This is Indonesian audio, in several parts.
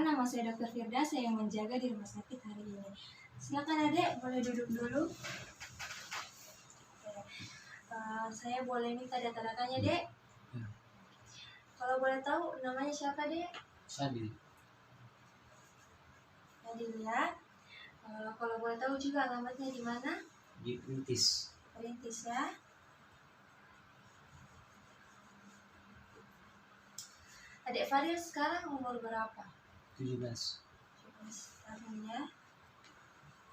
Perkenalkan, nama saya Dr. Firda, saya yang menjaga di rumah sakit hari ini. Silakan Adek, boleh duduk dulu. Saya boleh minta data-datanya, Dek? Kalau boleh tahu, namanya siapa, Dek? Sadil. Adil ya. Kalau boleh tahu juga alamatnya di mana? Di Perintis. Perintis ya. Adik Fadil sekarang umur berapa? 17. 17 tahun ya.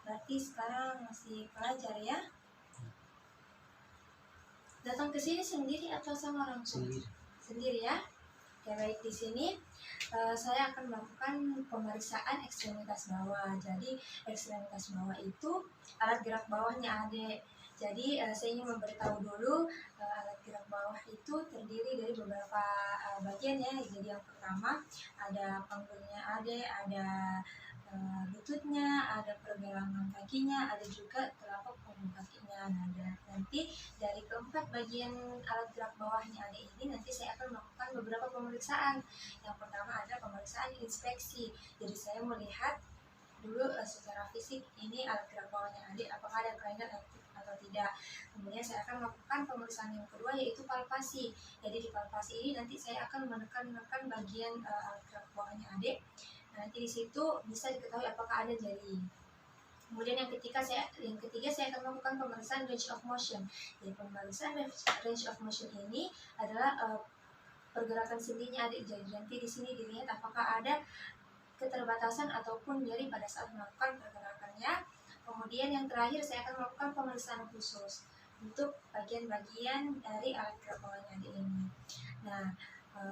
Berarti sekarang masih pelajar ya. Datang ke sini sendiri atau sama orang tua? Sendiri. Sendiri ya. Oke, baik, di sini saya akan melakukan pemeriksaan ekstremitas bawah. Jadi ekstremitas bawah itu alat gerak bawahnya Adek. Jadi saya ingin memberitahu dulu alat gerak bawah itu terdiri dari beberapa bagian ya. Jadi yang pertama ada panggulnya Adek, ada lututnya, ada pergelangan kakinya, ada juga telapak punggung kakinya. Nah, nanti dari keempat bagian alat gerak bawahnya Adek ini nanti saya akan melakukan beberapa pemeriksaan. Yang pertama adalah pemeriksaan inspeksi. Jadi saya melihat dulu secara fisik ini alat gerak bawahnya Adek apakah ada kelainan atau tidak. Kemudian saya akan melakukan pemeriksaan yang kedua yaitu palpasi. Jadi di palpasi ini nanti saya akan menekan bagian alat gerak bawahnya Adek. Nanti di situ bisa diketahui apakah ada jari. Kemudian yang ketiga saya akan melakukan pemeriksaan range of motion. Jadi pemeriksaan range of motion ini adalah pergerakan sendinya Adek. Jadi nanti di sini dilihat apakah ada keterbatasan ataupun nyeri pada saat melakukan pergerakannya. Kemudian yang terakhir saya akan melakukan pemeriksaan khusus untuk bagian-bagian dari alat gerak bawahnya Adek ini. Nah,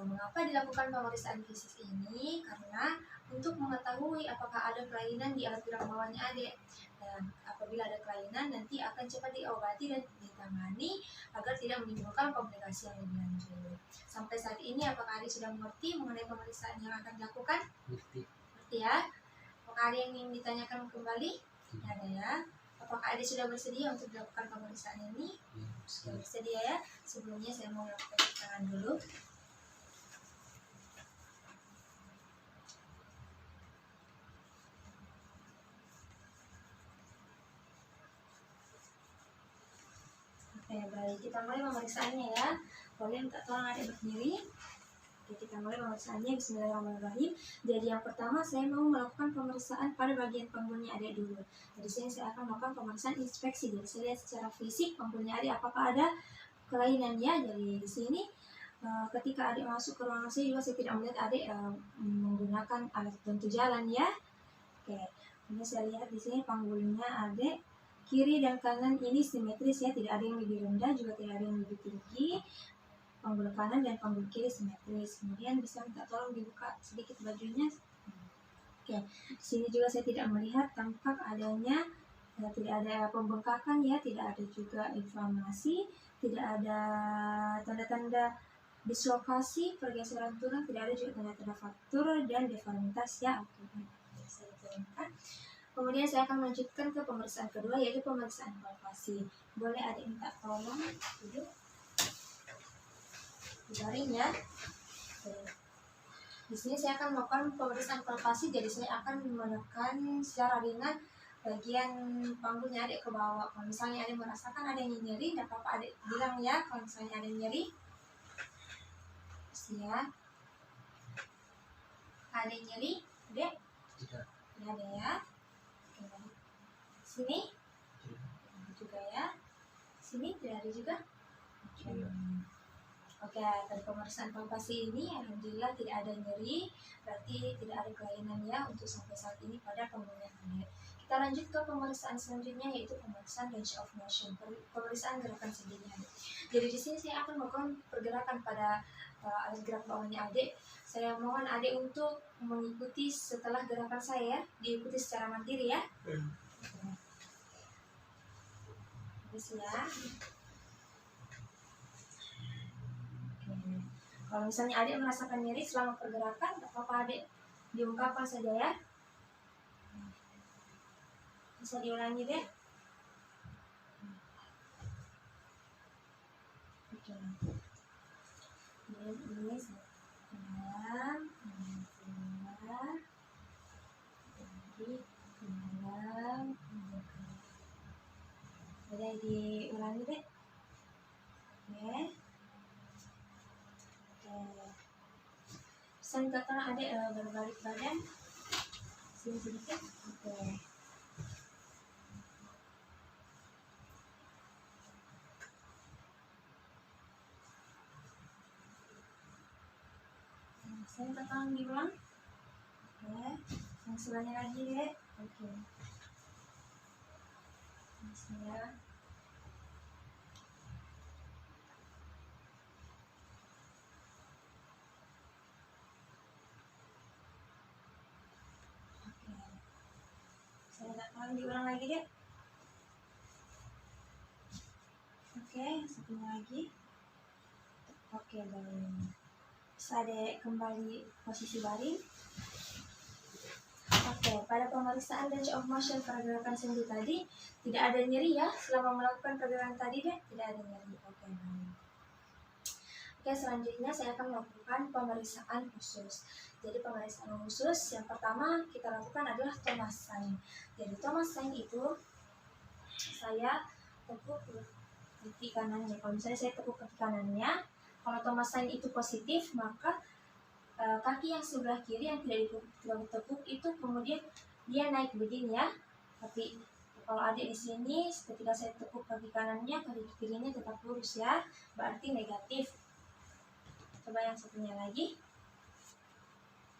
mengapa dilakukan pemeriksaan fisik ini? Karena untuk mengetahui apakah ada kelainan di alat gerak bawahnya Adek. Dan apabila ada kelainan nanti akan cepat diobati dan ditangani agar tidak menimbulkan komplikasi yang lebih lanjut. Sampai saat ini apakah Adek sudah mengerti mengenai pemeriksaan yang akan dilakukan? Ngerti. Ngerti ya? Apakah ada yang ingin ditanyakan kembali? Tidak ada ya. Apakah Adek sudah bersedia untuk dilakukan pemeriksaan ini? Ya, Bersedia ya? Sebelumnya saya mau lakukan tangan dulu. Oke, baik. Kita mulai pemeriksaannya ya. Boleh minta tolong Adek berdiri. Oke, kita mulai pemeriksaannya. Bismillahirrahmanirrahim. Jadi yang pertama saya mau melakukan pemeriksaan pada bagian panggulnya Adek dulu. Jadi saya akan melakukan pemeriksaan inspeksi. Jadi saya lihat secara fisik panggulnya Adek apakah ada kelainannya. Jadi di sini ketika Adek masuk ke ruangan saya juga saya tidak melihat Adek menggunakan alat bantu jalan ya. Oke, ini saya lihat di sini panggulnya Adek kiri dan kanan ini simetris ya, tidak ada yang lebih rendah juga tidak ada yang lebih tinggi. Panggul kanan dan panggul kiri simetris. Kemudian bisa minta tolong dibuka sedikit bajunya. Oke, di sini juga saya tidak melihat tampak adanya tidak ada pembengkakan ya, tidak ada juga inflamasi, tidak ada tanda-tanda dislokasi, pergeseran tulang, tidak ada juga tanda-tanda fraktur dan deformitas ya. Oke, saya turunkan. Kemudian saya akan melanjutkan ke pemeriksaan kedua yaitu pemeriksaan palpasi. Boleh Adek minta tolong duduk. Dibaring ya. Oke. Di sini saya akan melakukan pemeriksaan palpasi. Jadi saya akan menekan secara ringan bagian panggulnya Adek ke bawah. Kalau misalnya Adek merasakan ada yang nyeri, tidak apa-apa Adek bilang ya. Kalau misalnya ada yang nyeri, ya. Ada yang nyeri, Adek? Tidak. Tidak ada ya. Oke. Sini juga ya. Sini tidak ada juga. Oke, dari pemeriksaan palpasi ini alhamdulillah tidak ada nyeri, berarti tidak ada kelainan ya untuk sampai saat ini pada panggulnya Adek. Kita lanjut ke pemeriksaan selanjutnya yaitu pemeriksaan range of motion, pemeriksaan gerakan sendinya Adek. Jadi di sini saya akan melakukan pergerakan pada alat gerak bawahnya Adek. Saya mohon Adek untuk mengikuti setelah gerakan saya, diikuti secara mandiri ya. Terus ya. Kalau misalnya Adek merasakan nyeri selama pergerakan, tak apa-apa Adek diungkapkan saja ya. Bisa diulangi deh. Oke. Ini saya pelan, keluar. diulangi deh. Oke. Oke. Bisa minta tolong adik berbalik badan sini sedikit. Oke. Saya minta tolong diulang. Oke. Yang sebelahnya lagi deh. Oke. Bismillah. Saya minta tolong diulang lagi deh. Oke, satunya lagi. Oke, baik. Bisa deh kembali posisi baring. Oke, pada pemeriksaan range of motion pergerakan sendi tadi tidak ada nyeri ya selama melakukan pergerakan tadi deh, tidak ada nyeri. Oke, baik. Oke, selanjutnya saya akan melakukan pemeriksaan khusus. Jadi pemeriksaan khusus yang pertama kita lakukan adalah Thomas sign. Jadi Thomas sign itu saya tekuk kaki kanannya. Kalau misalnya saya tekuk kaki kanannya, kalau Thomas sign itu positif, maka kaki yang sebelah kiri yang tidak ditekuk itu kemudian dia naik begini ya. Tapi kalau adik di sini ketika saya tekuk kaki kanannya, kaki kirinya tetap lurus ya, berarti negatif. Coba yang satunya lagi.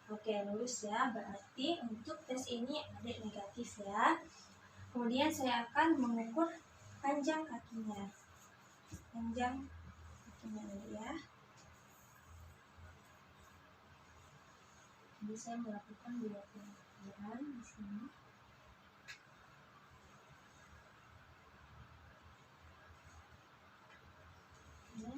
Oke, lurus ya, berarti untuk tes ini adik negatif ya. Kemudian saya akan mengukur panjang kakinya. Panjang kakinya adik ya. Jadi saya melakukan 2 pengukuran di sini. Ya.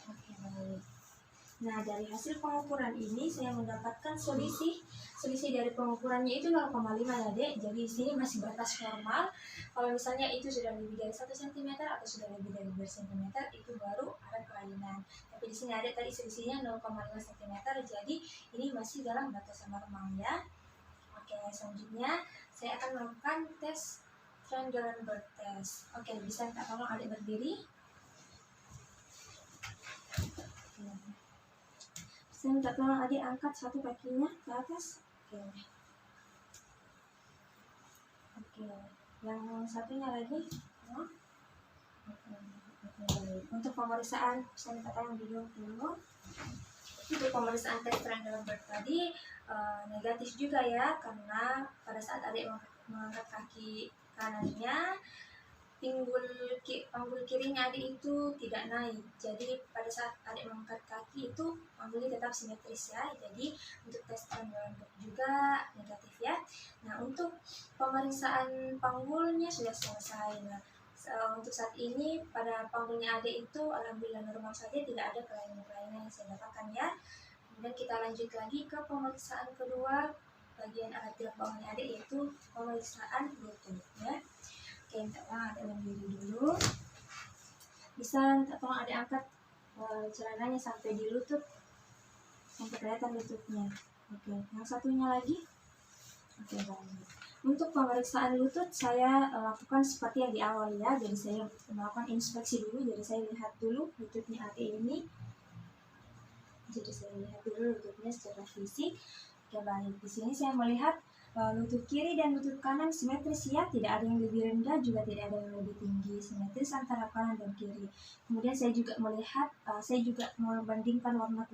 Oke, baik. Nah, dari hasil pengukuran ini saya mendapatkan selisih dari pengukurannya itu 0,5 ya, Dek. Jadi di sini masih batas normal. Kalau misalnya itu sudah lebih dari 1 cm atau sudah lebih dari 2 cm itu baru ada kelainan. Tapi di sini ada tadi selisihnya 0,5 cm, jadi ini masih dalam batasan normal ya. Oke, selanjutnya saya akan melakukan tes Trendelenburg test. Oke, bisa minta tolong adik berdiri. Saya minta tolong adik angkat satu kakinya ke atas. Oke. Yang satunya lagi. Oke. Untuk pemeriksaan, saya minta tolong duduk dulu. Untuk pemeriksaan tes Trendelenburg tadi negatif juga ya, karena pada saat adik mengangkat kaki kanannya, panggul kirinya adik itu tidak naik. Jadi pada saat adik mengangkat kaki itu panggulnya tetap simetris ya. Jadi untuk tes Trendelenburg juga negatif ya. Nah, untuk pemeriksaan panggulnya sudah selesai. Nah, untuk saat ini pada panggulnya adik itu alhamdulillah normal saja, tidak ada kelainan-kelainan yang saya dapatkan ya. Kemudian kita lanjut lagi ke pemeriksaan kedua bagian alat gerak bawahnya adik, yaitu pemeriksaan lutut ya. Oke, minta tolong adik berdiri dulu. Bisa minta tolong adik angkat celananya sampai di lutut, sampai kelihatan lututnya. Oke, yang satunya lagi. Oke, baik. Untuk pemeriksaan lutut saya lakukan seperti yang di awal ya. Jadi saya melakukan inspeksi dulu. Jadi saya lihat dulu lututnya adik ini. Jadi saya lihat dulu lututnya secara fisik. Oke, baik. Di sini saya melihat lutut kiri dan lutut kanan simetris ya, tidak ada yang lebih rendah juga tidak ada yang lebih tinggi, simetris antara kanan dan kiri. Kemudian saya juga melihat, saya juga membandingkan warna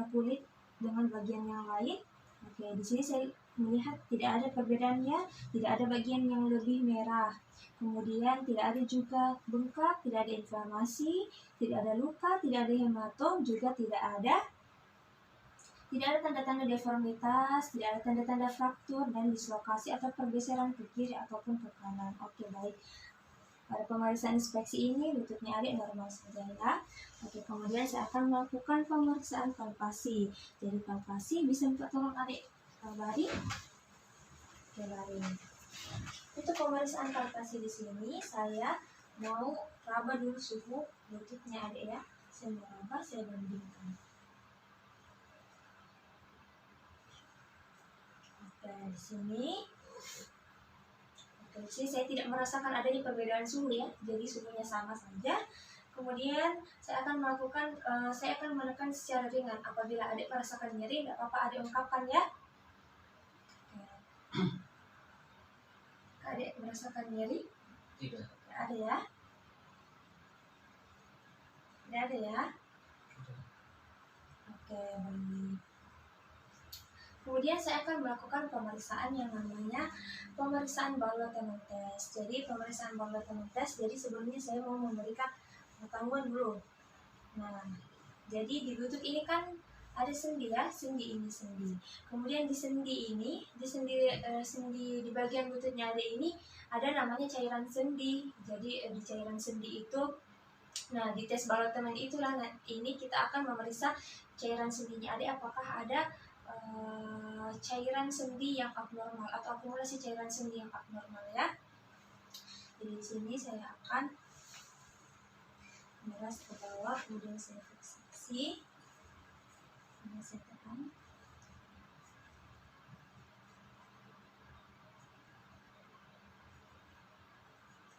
kulit dengan bagian yang lain. Oke, di sini saya melihat tidak ada perbedaannya, tidak ada bagian yang lebih merah. Kemudian tidak ada juga bengkak, tidak ada inflamasi, tidak ada luka, tidak ada hematom, juga tidak ada tanda-tanda deformitas, tidak ada tanda-tanda fraktur dan dislokasi atau pergeseran ke kiri ataupun ke kanan. Oke, baik. Pada pemeriksaan inspeksi ini lututnya adik normal saja ya. Oke, kemudian saya akan melakukan pemeriksaan palpasi. Jadi palpasi bisa minta tolong adik baring. Oke, baring. Untuk pemeriksaan palpasi di sini saya mau raba dulu suhu lututnya adik ya. Saya mau raba, saya bandingkan. Oke, di sini. Oke, di sini saya tidak merasakan adanya perbedaan suhu ya. Jadi suhunya sama saja. Kemudian saya akan melakukan, saya akan menekan secara ringan. Apabila adik merasakan nyeri, tidak apa-apa adik ungkapkan ya. Oke. Adik merasakan nyeri? Tidak. Tidak ada ya. Tidak ada ya. Oke, baik. Kemudian saya akan melakukan pemeriksaan yang namanya pemeriksaan bowel lateral test. Jadi pemeriksaan bowel lateral test, jadi sebelumnya saya mau memberikan pengetahuan dulu. Nah, jadi di lutut ini kan ada sendi ya, sendi ini sendi. Kemudian di sendi ini, sendi di bagian lututnya ada ini ada namanya cairan sendi. Jadi di cairan sendi itu, nah di tes bowel lateral itulah ini kita akan memeriksa cairan sendinya ada apakah ada cairan sendi yang abnormal atau akumulasi cairan sendi yang abnormal ya. Jadi di sini saya akan meras ke bawah, kemudian saya fiksasi, kemudian saya tekan.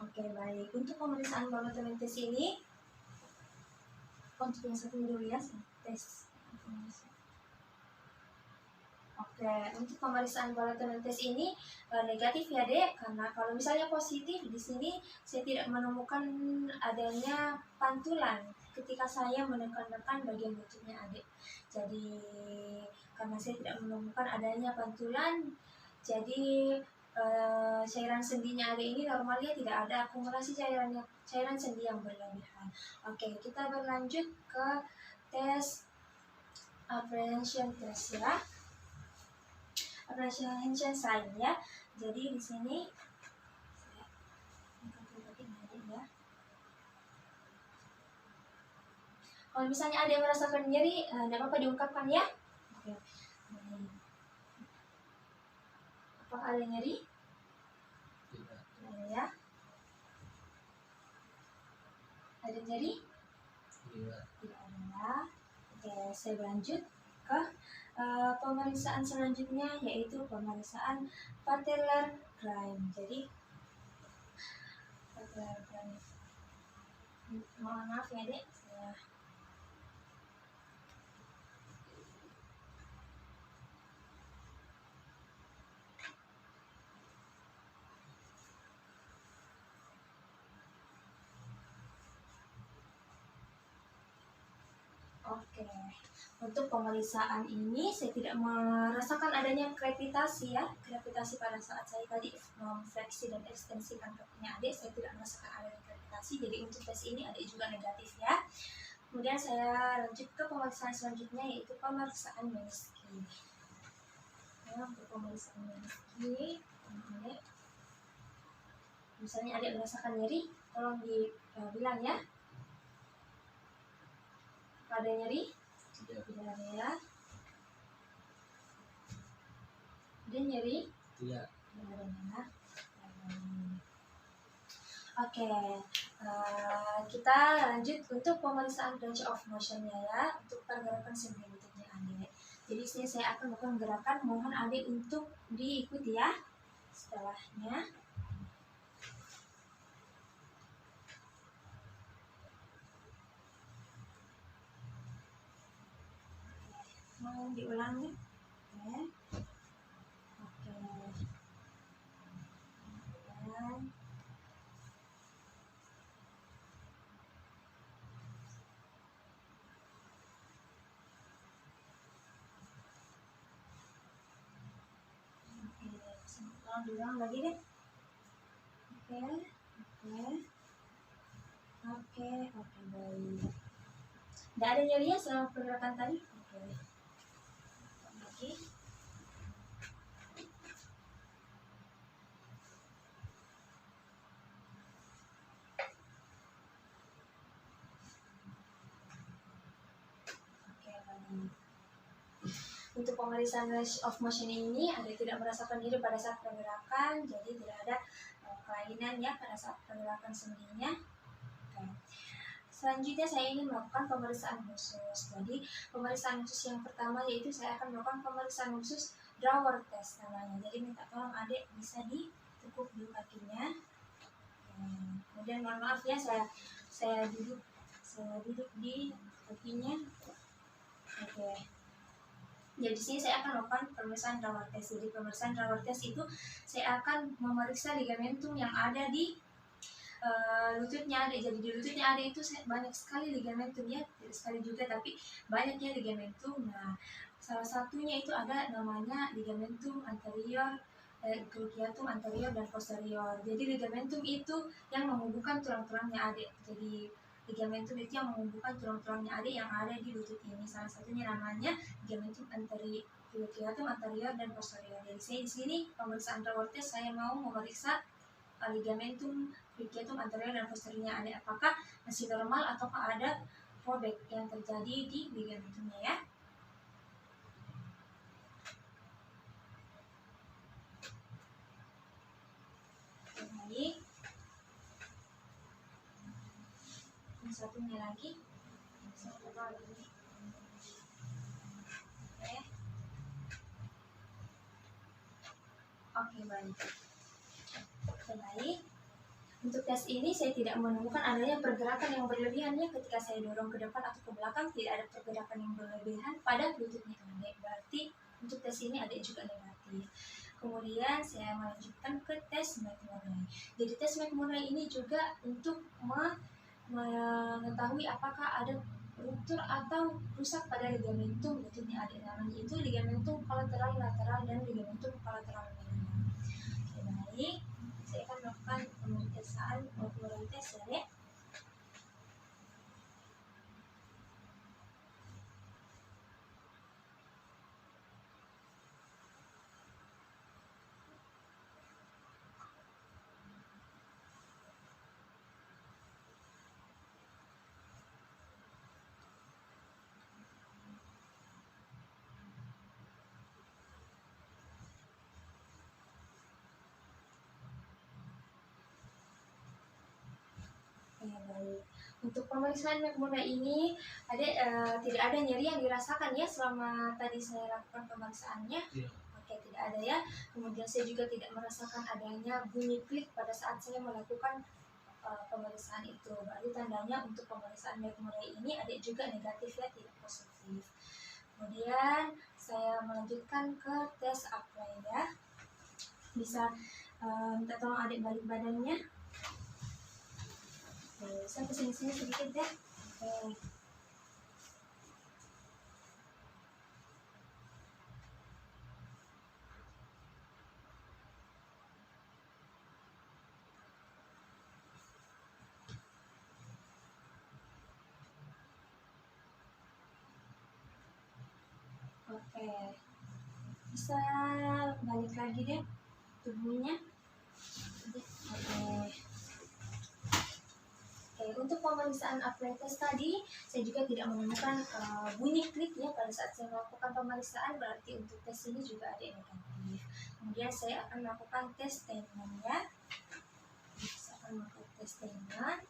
Oke, baik. Untuk pemeriksaan bowel lateral test ini, untuk yang satu dulu ya, tes. Oke, untuk pemeriksaan bowel lateral test ini negatif ya dek, karena kalau misalnya positif di sini saya tidak menemukan adanya pantulan ketika saya menekan-nekan bagian lututnya adik. Jadi karena saya tidak menemukan adanya pantulan, jadi cairan sendinya adik ini normalnya tidak ada akumulasi cairan sendi yang berlebihan. Oke, kita berlanjut ke tes apprehension test ya. Apprehension sign ya. Jadi di sini ya. Kalau misalnya ada yang merasakan nyeri, tidak apa-apa diungkapkan ya. Oke. Apakah ada nyeri? Tidak. Ada ya. Ada nyeri? Tidak. Tidak ada. Oke, saya berlanjut ke pemeriksaan selanjutnya, yaitu pemeriksaan patellar crime. Jadi patellar crime. Mohon maaf ya dek, saya Oke, untuk pemeriksaan ini saya tidak merasakan adanya krepitasi ya. Krepitasi pada saat saya tadi fleksi dan ekstensikan kakinya adik, saya tidak merasakan adanya krepitasi. Jadi untuk tes ini adik juga negatif ya. Kemudian saya lanjut ke pemeriksaan selanjutnya, yaitu pemeriksaan meniski. Ya, untuk pemeriksaan meniski, adik, misalnya adik merasakan nyeri, tolong dibilang ya. Ada nyeri? Tidak. Tidak ada ya. Ada nyeri? Tidak. Tidak ada ya. Oke, kita lanjut untuk pemeriksaan range of motion-nya ya, untuk pergerakan sendi lututnya adik. Jadi sini saya akan melakukan gerakan, mohon adik untuk diikuti ya. Setelahnya mau diulangi. Oke. Oke. Tolong diulang lagi deh. Oke. Baik. Tidak ada nyeri ya selama pergerakan tadi? Oke. Lagi. Untuk pemeriksaan range of motion ini, Anda tidak merasakan nyeri pada saat pergerakan, jadi tidak ada kelainan ya pada saat pergerakan sendinya. Oke. Selanjutnya saya ingin melakukan pemeriksaan khusus. Jadi pemeriksaan khusus yang pertama yaitu saya akan melakukan pemeriksaan khusus drawer test namanya. Jadi minta tolong adik bisa ditekuk dulu kakinya. Kemudian mohon maaf ya saya duduk di kakinya. Oke. Jadi di sini saya akan melakukan pemeriksaan drawer test. Jadi pemeriksaan drawer test itu saya akan memeriksa ligamentum yang ada di lututnya adik. Jadi di lututnya adik itu banyak sekali ligamentum ya, tidak sekali juga tapi banyaknya ligamentum. Nah, salah satunya itu ada namanya ligamentum anterior, cruciatum anterior dan posterior. Jadi ligamentum itu yang menghubungkan tulang-tulangnya adik. Jadi ligamentum itu yang menghubungkan tulang-tulangnya adik yang ada di lutut ini. Salah satunya namanya ligamentum anterior, cruciatum anterior dan posterior. Jadi saya di sini pemeriksaan drawer test saya mau memeriksa ligamentum cruciatum anterior dan posteriornya ada apakah masih normal ataukah ada fallback yang terjadi di ligamentumnya ya. Baik. Yang satunya lagi. Oke, baik. Baik. Untuk tes ini saya tidak menemukan adanya pergerakan yang berlebihan ya ketika saya dorong ke depan atau ke belakang, tidak ada pergerakan yang berlebihan pada lututnya adik. Berarti untuk tes ini adik juga negatif. Kemudian saya melanjutkan ke tes McMurray. Jadi tes McMurray ini juga untuk mengetahui apakah ada ruptur atau rusak pada ligamentum lututnya adik. Namanya itu ligamentum kolateral lateral dan ligamentum kolateral medial. Oke, baik. Saya akan melakukan pemeriksaan McMurray test ya dek. Baik. Untuk pemeriksaan McMurray ini tidak ada nyeri yang dirasakan ya selama tadi saya lakukan pemeriksaannya. Iya. Oke, tidak ada ya. Kemudian saya juga tidak merasakan adanya bunyi klik pada saat saya melakukan pemeriksaan itu. Berarti tandanya untuk pemeriksaan McMurray ini adik juga negatif ya, tidak positif. Kemudian saya melanjutkan ke tes apply ya. Bisa minta tolong adik balik badannya. Saya kesini-sini sedikit deh. Oke. Oke. Bisa balik lagi deh tubuhnya. Oke. Untuk pemeriksaan apply test tadi, saya juga tidak menemukan bunyi klik ya pada saat saya melakukan pemeriksaan, berarti untuk tes ini juga ada yang negatif. Kemudian saya akan melakukan tes Steinman ya. Saya akan melakukan tes Steinman.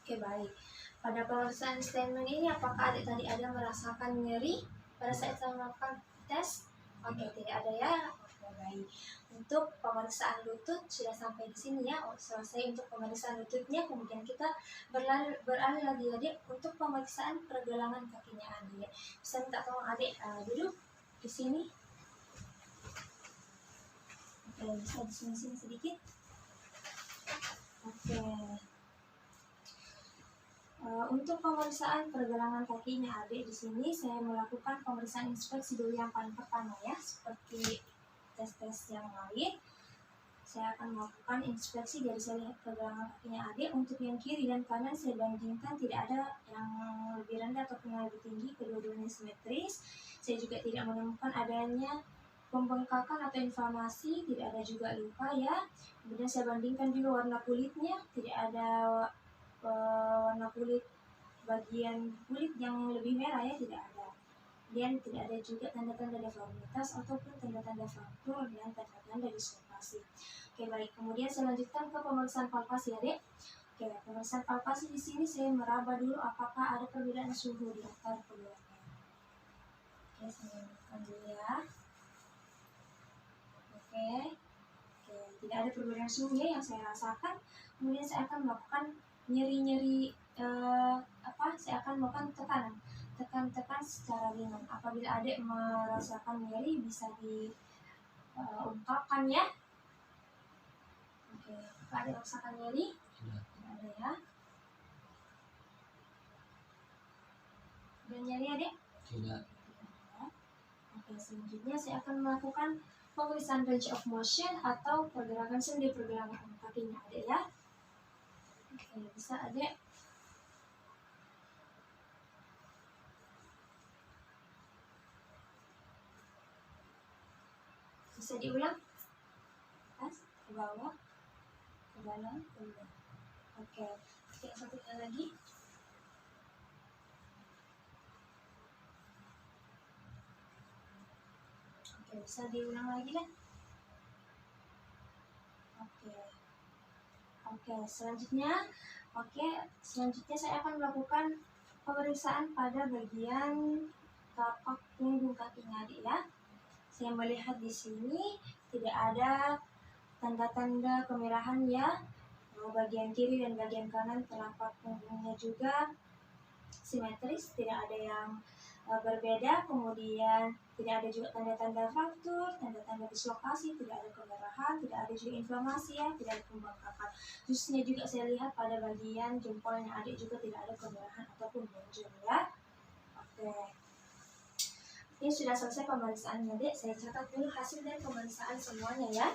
Oke, baik. Pada pemeriksaan Steinman ini apakah adik tadi ada merasakan nyeri pada saat saya melakukan tes? Oke, tidak ada ya. Oke, baik. Untuk pemeriksaan lutut sudah sampai di sini ya. Selesai untuk pemeriksaan lututnya, kemudian kita beralih lagi adik untuk pemeriksaan pergelangan kakinya adik. Bisa minta tolong adik duduk di sini. Oke, bisa di sini sedikit. Oke. Untuk pemeriksaan pergelangan kakinya adik di sini saya melakukan pemeriksaan inspeksi dulu yang paling pertama ya, seperti tes-tes yang lain. saya akan melakukan inspeksi dari saya lihat pergelangan kakinya adik. Untuk yang kiri dan kanan saya bandingkan, tidak ada yang lebih rendah ataupun yang lebih tinggi, kedua-duanya simetris. Saya juga tidak menemukan adanya pembengkakan atau inflamasi, tidak ada juga luka ya. Kemudian saya bandingkan juga warna kulitnya, tidak ada warna kulit bagian kulit yang lebih merah ya, tidak ada. Kemudian tidak ada juga tanda-tanda deformitas ataupun tanda-tanda fraktur dan tanda-tanda dislokasi. Oke baik, kemudian saya lanjutkan ke pemeriksaan palpasi ya dek. Oke, pemeriksaan palpasi di sini saya meraba dulu apakah ada perbedaan suhu di antara keduanya. Oke, saya lanjutkan dulu ya. Oke, tidak ada perbedaan suhu ya yang saya rasakan. Kemudian saya akan melakukan nyeri-nyeri saya akan melakukan tekan secara ringan. Apabila adik merasakan nyeri bisa diungkapkan ya. Oke, apakah adik merasakan nyeri? Tidak. Tidak ada ya. Ada nyeri adik? Tidak. Oke, selanjutnya saya akan melakukan pemeriksaan range of motion atau pergerakan sendi pergerakan kakinya adik ya. Oke, bisa adik. Bisa diulang? Atas, ke bawah, ke dalam, ke luar. Oke, yang satunya lagi. Oke, bisa diulang lagi kan? Oke, selanjutnya saya akan melakukan pemeriksaan pada bagian tapak punggung kakinya adik ya. Saya melihat di sini tidak ada tanda-tanda kemerahan ya. Bagian kiri dan bagian kanan telapak punggungnya juga simetris, tidak ada yang berbeda. Kemudian tidak ada juga tanda-tanda fraktur, tanda-tanda dislokasi, tidak ada kemerahan, tidak ada juga inflamasi ya, tidak ada pembengkakan. Khususnya juga saya lihat pada bagian jempolnya adik juga tidak ada kemerahan ataupun bonjol ya. Oke. Ini sudah selesai pemeriksaannya dek. Saya catat dulu hasil dari pemeriksaan semuanya ya.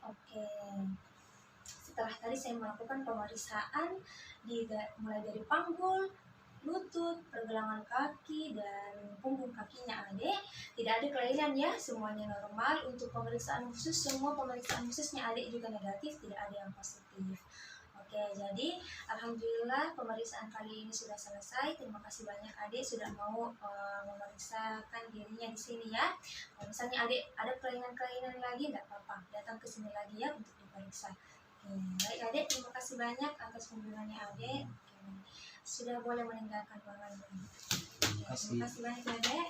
Oke. Setelah tadi saya melakukan pemeriksaan mulai dari panggul, lutut, pergelangan kaki, dan punggung kakinya adik, tidak ada kelainan ya, semuanya normal. Untuk pemeriksaan khusus, semua pemeriksaan khususnya adik juga negatif, tidak ada yang positif. Oke, jadi alhamdulillah pemeriksaan kali ini sudah selesai. Terima kasih banyak adik sudah mau memeriksakan dirinya di sini ya. Kalau misalnya adik ada kelainan-kelainan lagi, tidak apa-apa, datang ke sini lagi ya untuk diperiksa. Oke, baik adik, terima kasih banyak atas kunjungannya adik. Oke, sudah boleh meninggalkan ruangan ini. Terima kasih banyak adik.